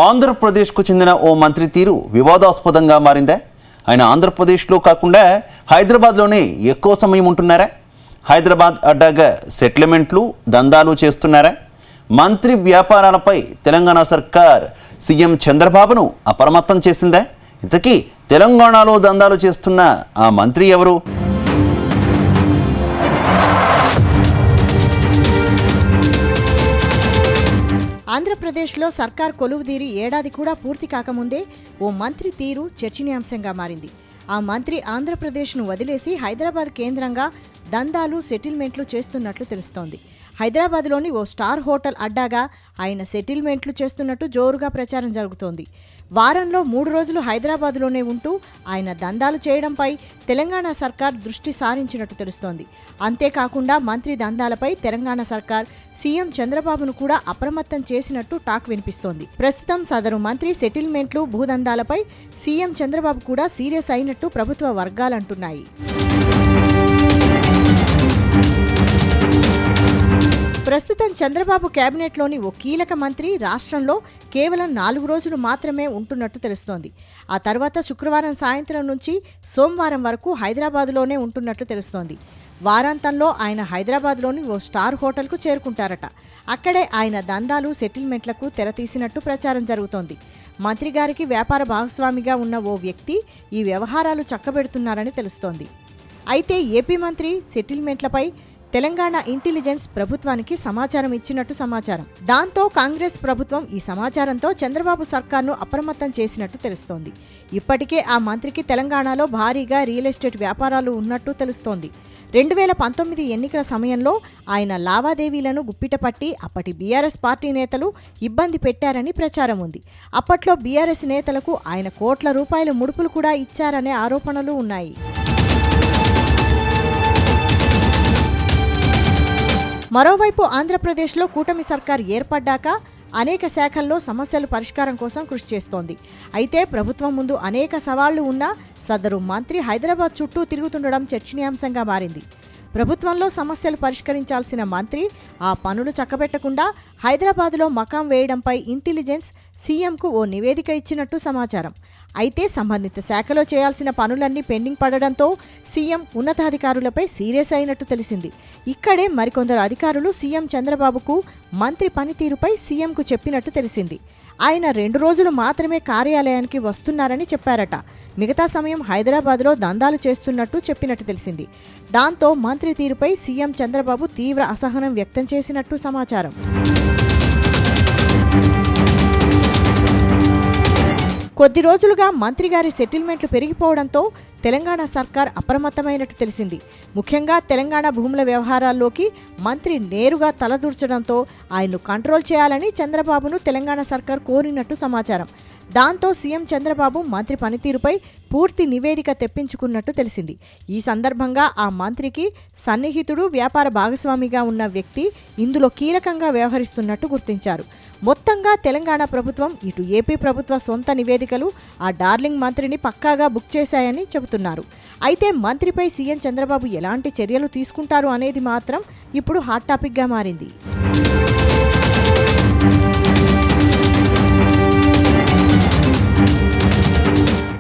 ఆంధ్రప్రదేశ్కు చెందిన ఓ మంత్రి తీరు వివాదాస్పదంగా మారిందా? ఆయన ఆంధ్రప్రదేశ్లో కాకుండా హైదరాబాద్లోనే ఎక్కువ సమయం ఉంటున్నారా? హైదరాబాద్ అడ్డాగా సెటిల్మెంట్లు దందాలు చేస్తున్నారా? మంత్రి వ్యాపారాలపై తెలంగాణ సర్కార్ సీఎం చంద్రబాబును అప్రమత్తం చేసిందా? ఇంతకీ తెలంగాణలో దందాలు చేస్తున్న ఆ మంత్రి ఎవరు? ఆంధ్రప్రదేశ్లో సర్కార్ కొలువుదీరి ఏడాది కూడా పూర్తి కాకముందే ఓ మంత్రి తీరు చర్చనీయాంశంగా మారింది. ఆ మంత్రి ఆంధ్రప్రదేశ్ను వదిలేసి హైదరాబాద్ కేంద్రంగా దందాలు సెటిల్మెంట్లు చేస్తున్నట్లు తెలుస్తోంది. హైదరాబాద్లోని ఓ స్టార్ హోటల్ అడ్డాగా ఆయన సెటిల్మెంట్లు చేస్తున్నట్టు జోరుగా ప్రచారం జరుగుతోంది. వారంలో 3 రోజులు హైదరాబాద్లోనే ఉంటూ ఆయన దందాలు చేయడంపై తెలంగాణ సర్కార్ దృష్టి సారించినట్టు తెలుస్తోంది. అంతేకాకుండా మంత్రి దందాలపై తెలంగాణ సర్కార్ సీఎం చంద్రబాబును కూడా అప్రమత్తం చేసినట్టు టాక్ వినిపిస్తోంది. ప్రస్తుతం సదరు మంత్రి సెటిల్మెంట్లు భూదందాలపై సీఎం చంద్రబాబు కూడా సీరియస్ అయినట్టు ప్రభుత్వ వర్గాలంటున్నాయి. ప్రస్తుతం చంద్రబాబు కేబినెట్లోని ఓ కీలక మంత్రి రాష్ట్రంలో కేవలం 4 రోజులు మాత్రమే ఉంటున్నట్టు తెలుస్తోంది. ఆ తర్వాత శుక్రవారం సాయంత్రం నుంచి సోమవారం వరకు హైదరాబాద్లోనే ఉంటున్నట్లు తెలుస్తోంది. వారాంతంలో ఆయన హైదరాబాద్లోని ఓ స్టార్ హోటల్కు చేరుకుంటారట. అక్కడే ఆయన దందాలు సెటిల్మెంట్లకు తెరతీసినట్టు ప్రచారం జరుగుతోంది. మంత్రి గారికి వ్యాపార భాగస్వామిగా ఉన్న ఓ వ్యక్తి ఈ వ్యవహారాలు చక్కబెడుతున్నారని తెలుస్తోంది. అయితే ఏపీ మంత్రి సెటిల్మెంట్లపై తెలంగాణ ఇంటెలిజెన్స్ ప్రభుత్వానికి సమాచారం ఇచ్చినట్టు సమాచారం. దాంతో కాంగ్రెస్ ప్రభుత్వం ఈ సమాచారంతో చంద్రబాబు సర్కార్ను అప్రమత్తం చేసినట్టు తెలుస్తోంది. ఇప్పటికే ఆ మంత్రికి తెలంగాణలో భారీగా రియల్ ఎస్టేట్ వ్యాపారాలు ఉన్నట్టు తెలుస్తోంది. 2019 ఎన్నికల సమయంలో ఆయన లావాదేవీలను గుప్పిటపట్టి అప్పటి బీఆర్ఎస్ పార్టీ నేతలు ఇబ్బంది పెట్టారని ప్రచారం ఉంది. అప్పట్లో బీఆర్ఎస్ నేతలకు ఆయన కోట్ల రూపాయల ముడుపులు కూడా ఇచ్చారనే ఆరోపణలు ఉన్నాయి. మరోవైపు ఆంధ్రప్రదేశ్లో కూటమి సర్కార్ ఏర్పడ్డాక అనేక శాఖల్లో సమస్యల పరిష్కారం కోసం కృషి చేస్తోంది. అయితే ప్రభుత్వం ముందు అనేక సవాళ్లు ఉన్నా సదరు మంత్రి హైదరాబాద్ చుట్టూ తిరుగుతుండడం చర్చనీయాంశంగా మారింది. ప్రభుత్వంలో సమస్యలు పరిష్కరించాల్సిన మంత్రి ఆ పనులు చక్కబెట్టకుండా హైదరాబాద్లో మకాం వేయడంపై ఇంటెలిజెన్స్ సీఎంకు ఓ నివేదిక ఇచ్చినట్టు సమాచారం. అయితే సంబంధిత శాఖలో చేయాల్సిన పనులన్నీ పెండింగ్ పడడంతో సీఎం ఉన్నతాధికారులపై సీరియస్ అయినట్టు తెలిసింది. ఇక్కడే మరికొందరు అధికారులు సీఎం చంద్రబాబుకు మంత్రి పనితీరుపై సీఎంకు చెప్పినట్టు తెలిసింది. ఆయన 2 రోజులు మాత్రమే కార్యాలయానికి వస్తున్నారని చెప్పారట. మిగతా సమయం హైదరాబాద్లో దందాలు చేస్తున్నట్టు చెప్పినట్టు తెలిసింది. దాంతో మంత్రి తీరుపై సీఎం చంద్రబాబు తీవ్ర అసహనం వ్యక్తం చేసినట్టు సమాచారం. కొద్ది రోజులుగా మంత్రి గారి సెటిల్మెంట్లు పెరిగిపోవడంతో తెలంగాణ సర్కార్ అప్రమత్తమైనట్టు తెలిసింది. ముఖ్యంగా తెలంగాణ భూముల వ్యవహారాల్లోకి మంత్రి నేరుగా తలదూర్చడంతో ఆయన్ను కంట్రోల్ చేయాలని చంద్రబాబును తెలంగాణ సర్కార్ కోరినట్టు సమాచారం. దాంతో సీఎం చంద్రబాబు మంత్రి పనితీరుపై పూర్తి నివేదిక తెప్పించుకున్నట్టు తెలిసింది. ఈ సందర్భంగా ఆ మంత్రికి సన్నిహితుడు వ్యాపార భాగస్వామిగా ఉన్న వ్యక్తి ఇందులో కీలకంగా వ్యవహరిస్తున్నట్టు గుర్తించారు. మొత్తంగా తెలంగాణ ప్రభుత్వం ఇటు ఏపీ ప్రభుత్వ సొంత నివేదికలు ఆ డార్లింగ్ మంత్రిని పక్కాగా బుక్ చేశాయని చెబుతున్నారు. అయితే మంత్రిపై సీఎం చంద్రబాబు ఎలాంటి చర్యలు తీసుకుంటారు అనేది మాత్రం ఇప్పుడు హాట్ టాపిక్గా మారింది.